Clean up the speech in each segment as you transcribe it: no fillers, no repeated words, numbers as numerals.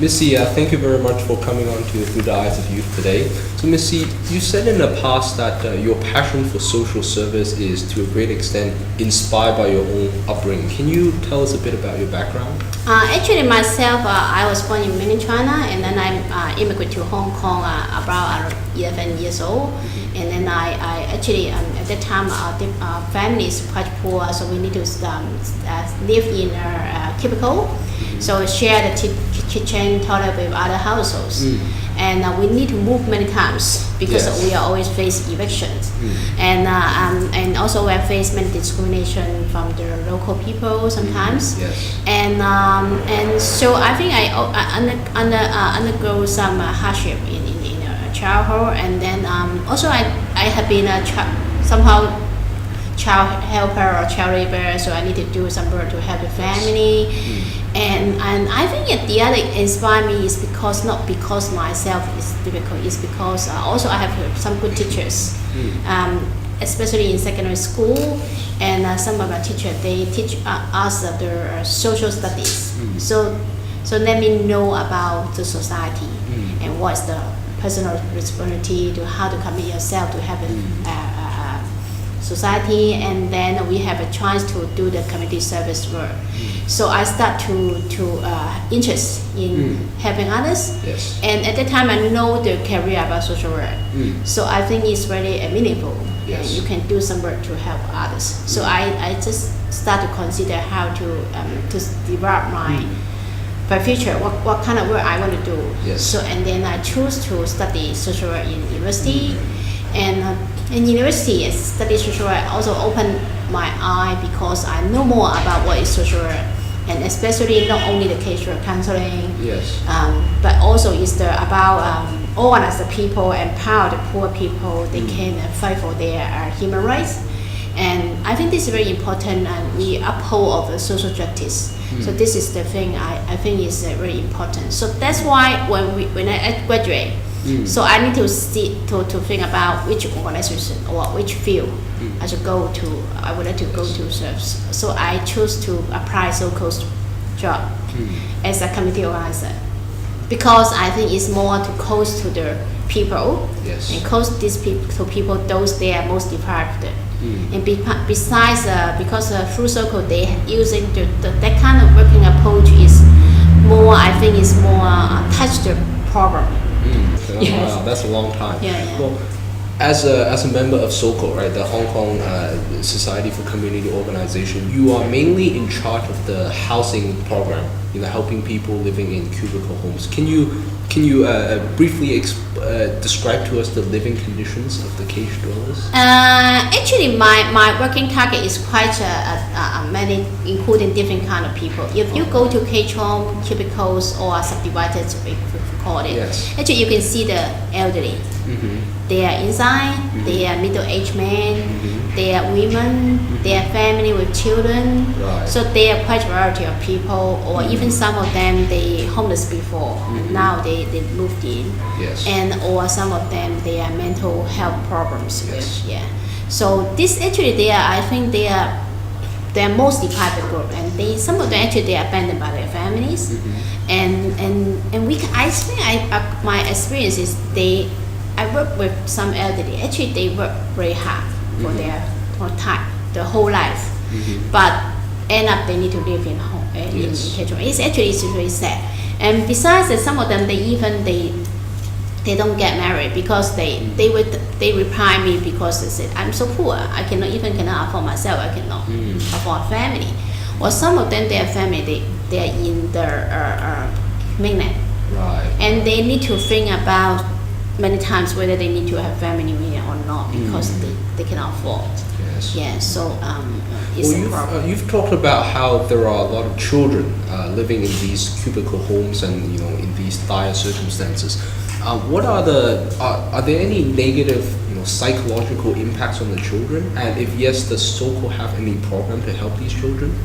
Miss Sze, thank you very much for coming on to Through the Eyes of Youth today. So Miss Sze, you said in the past that your passion for social service is to a great extent inspired by your own upbringing. Can you tell us a bit about your background? Actually, myself, I was born in mainland China, and then I immigrated to Hong Kong about 11 years old. And then I actually, at that time, our family is quite poor, so we need to live in a cubicle. So share the kitchen, toilet with other households. And we need to move many times because we are always face evictions. And also we have faced many discrimination from the local people sometimes. And so I think I undergo some hardship in childhood, and then also I have been a somehow child helper or child labor, so I need to do some work to help the family. And I think the other inspire me is because not because myself is difficult, it's because also I have some good teachers, especially in secondary school, and some of my teachers, they teach us the social studies. So let me know about the society and what's the personal responsibility to how to commit yourself to have a society, and then we have a chance to do the community service work. So I start to interest in helping others, and at that time I know the career about social work. So I think it's really meaningful. You can do some work to help others. So I just start to consider how to develop my future, what kind of work I want to do. So and then I choose to study social work in university. And in university, study social work also opened my eye because I know more about what is social work, and especially not only the case work counseling, but also it's about organize the people, empower the poor people. They can fight for their human rights, and I think this is very important. And we uphold of the social justice. So this is the thing I think is very important. So that's why when I graduate. So I need to think about which organization or which field I should go to. I would like to go to serve. So I choose to apply so-called job as a community organizer because I think it's more to close to the people and close these people to people those they are most deprived. And besides, because through circle they using that kind of working approach is more. I think is more touch the problem. Wow, that's a long time. Well, as a member of SOCO, right, the Hong Kong Society for Community Organization, you are mainly in charge of the housing program, helping people living in cubicle homes. Can you briefly describe to us the living conditions of the cage dwellers? Actually, my working target is quite many, including different kind of people. If you go to cage home, cubicles, or subdivided, we call it. Actually, you can see the elderly. They are inside. They are middle-aged men. They are women. They are family with children. So they are quite a variety of people, or even some of them they homeless before, and now they moved in, and or some of them they are mental health problems. So this actually I think they are most deprived group, and some of them actually they are abandoned by their families, and I think my experience is I work with some elderly. Actually, they work very hard for their time, the whole life, but end up they need to live in home in cage home. It's very sad. And besides that, some of them they don't get married because they reply me because they said I'm so poor, I cannot afford myself, I cannot afford a family. Or some of them their family they are in the mainland, and they need to think about many times whether they need to have family or not because they cannot afford. So it's a problem. You've talked about how there are a lot of children living in these cubicle homes and in these dire circumstances. What are there any negative psychological impacts on the children? And if yes, does SOCO have any program to help these children?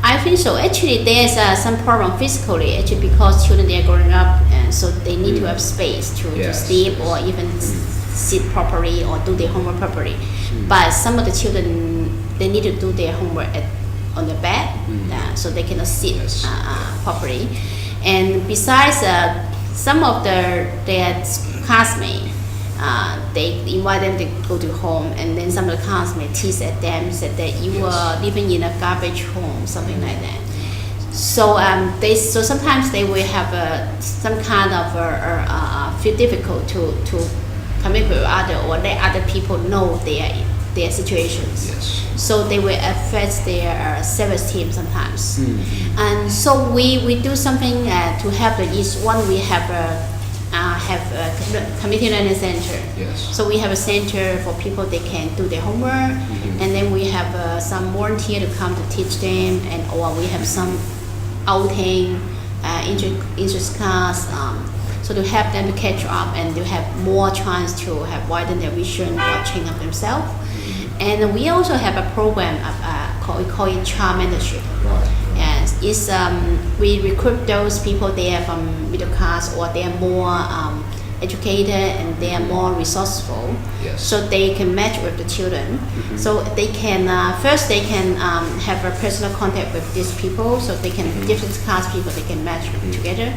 I think so. Actually, there's some problem physically. Actually, because children they are growing up, and so they need to have space to sleep or even sit properly or do their homework properly. But some of the children they need to do their homework on the bed, so they cannot sit properly. And besides some of their classmates, they invite them to go to home, and then some of the classmates tease at them, said that you were living in a garbage home, something like that. So so sometimes they will have some kind of feel difficult to communicate with other or let other people know their situations. Yes. So they will affect their self-esteem sometimes. And so we do something to help them. Is one, we have a community learning center. Yes. So we have a center for people they can do their homework, and then we have some volunteer to come to teach them, and or we have some outing, interest class, so to help them to catch up and to have more chance to have widen their vision or train up themselves. And we also have a program we call it child mentorship. Right. And it's we recruit those people they are from middle class or they are more educated and they are more resourceful. Yes. So they can match with the children. So they can first they can have a personal contact with these people, so they can different class people they can match together.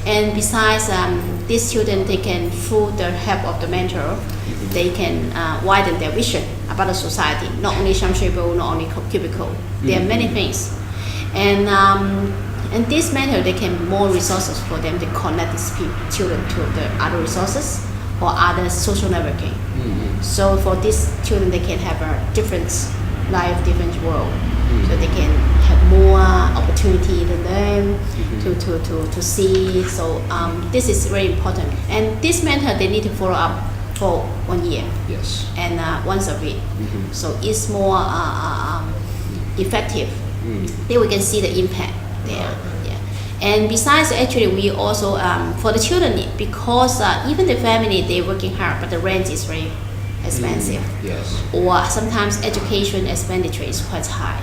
And besides these children, they can through the help of the mentor, they can widen their vision about the society. Not only Shamshable, not only cubicle. There are many things. And this mentor, they can more resources for them to connect these children to the other resources or other social networking. So for these children, they can have a different life, different world. So they can have more opportunity to learn, to see. So this is very important. And this mentor, they need to follow up for 1 year. Yes. And once a week. So it's more effective. Then we can see the impact there. Yeah. And besides, actually, we also for the children, because even the family they're working hard, but the rent is very expensive. Yes. Or sometimes education expenditure is quite high,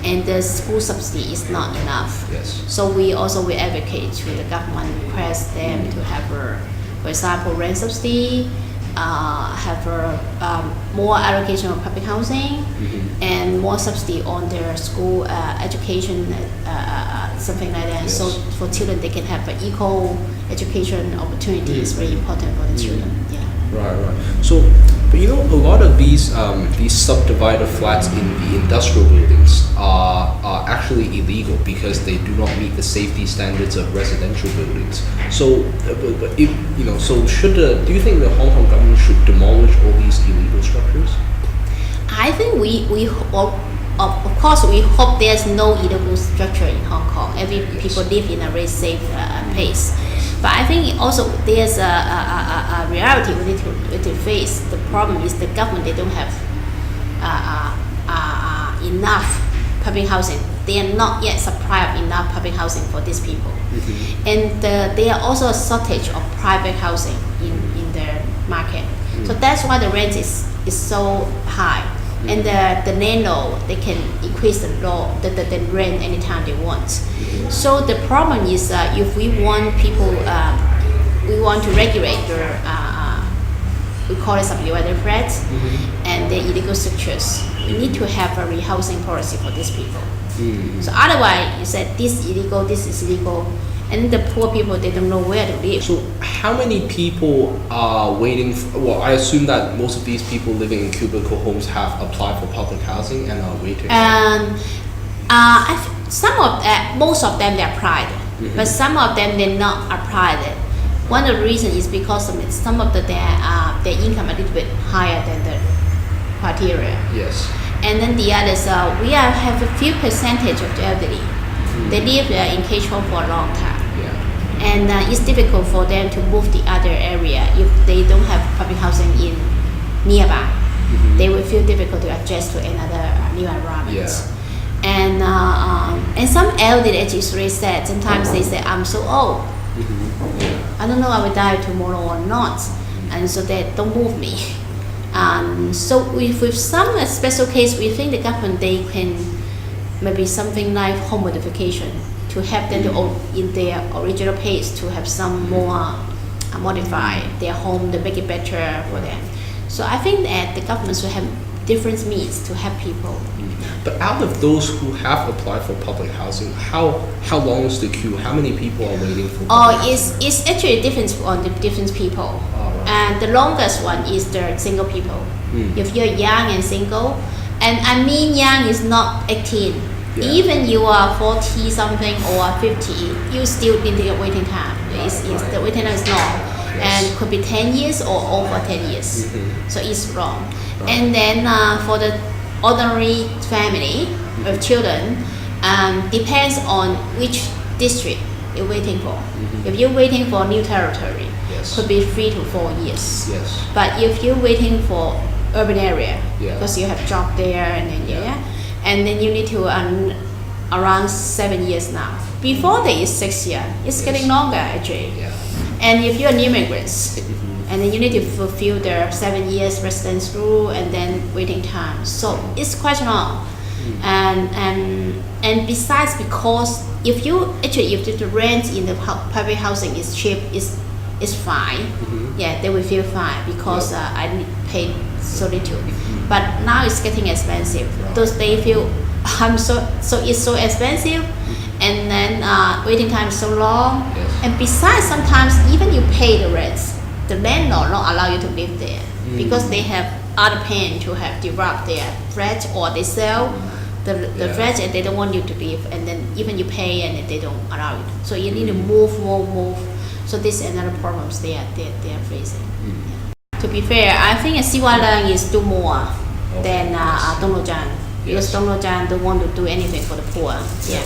and the school subsidy is not enough. Yes. So we also will advocate to the government, request them to have for example, rent subsidy, have more allocation of public housing, and more subsidy on their school education, something like that. Yes. So for children, they can have an equal education opportunity. Is very important for the children. Yeah. Right. So, but you know, a lot of these subdivided flats in the industrial buildings are actually illegal because they do not meet the safety standards of residential buildings. So, but if you know, so do you think the Hong Kong government should demolish all these illegal structures? I think we hope, of course, we hope there's no illegal structure in Hong Kong. Every people live in a very safe place. But I think also there's a reality we need to face. The problem is the government, they don't have enough public housing. They are not yet supply of enough public housing for these people. And there are also a shortage of private housing in the market. So that's why the rent is so high. And the landlord, they can increase the rent anytime they want. So the problem is if we want people, we want to regulate we call it subdivided flats and the illegal structures. We need to have a rehousing policy for these people. So otherwise, you said this illegal, this is illegal, and the poor people, they don't know where to live. So how many people are waiting well, I assume that most of these people living in cubicle homes have applied for public housing and are waiting. Most of them, they applied, but some of them, they not applied. One of the reasons is because some of their income a little bit higher than the criteria. Yes. And then the others, we have a few percentage of the elderly. They live in cage home for a long time. Yeah. And it's difficult for them to move the other area if they don't have public housing in nearby. They will feel difficult to adjust to another new environment. Yeah. And some elderly, it's really sad. Sometimes they say, I'm so old. I don't know I will die tomorrow or not. And so they don't move me. So with some special case, we think the government, they can maybe something like home modification to help them to in their original pace to have some more modify their home to make it better for them. So I think that the government should have different means to help people. But out of those who have applied for public housing, how long is the queue? How many people are waiting for public housing? It's actually different on the different people. Right. And the longest one is the single people. If you're young and single, and I mean young is not 18. Yeah. Even you are 40 something or 50, you still need a waiting time. The waiting time is long, and could be 10 years or over 10 years. So it's long. Right. And then for the ordinary family of children, depends on which district you're waiting for. If you're waiting for new territory, could be 3 to 4 years. Yes. But if you're waiting for urban area, Yeah. because you have job there, and then you need to around 7 years now. Before that is 6 years. It's getting longer actually. Yeah. And if you're an immigrant, and then you need to fulfill the 7 years residence rule and then waiting time. So it's quite long. And besides, because if the rent in the public housing is cheap, is fine. Yeah, they will feel fine because I pay so little. But now it's getting expensive. Those they feel it's so expensive, and then waiting time is so long. Yes. And besides, sometimes even you pay the rents, the landlord not allow you to live there because they have other plan to have develop their flat, or they sell the flat and they don't want you to live, and then even you pay and they don't allow you. So you need to move. So this is another problems they are facing. To be fair, I think Sze Lai-shan is do more than Dong Lo Jan, because Dong Lo Jan don't want to do anything for the poor. Yeah.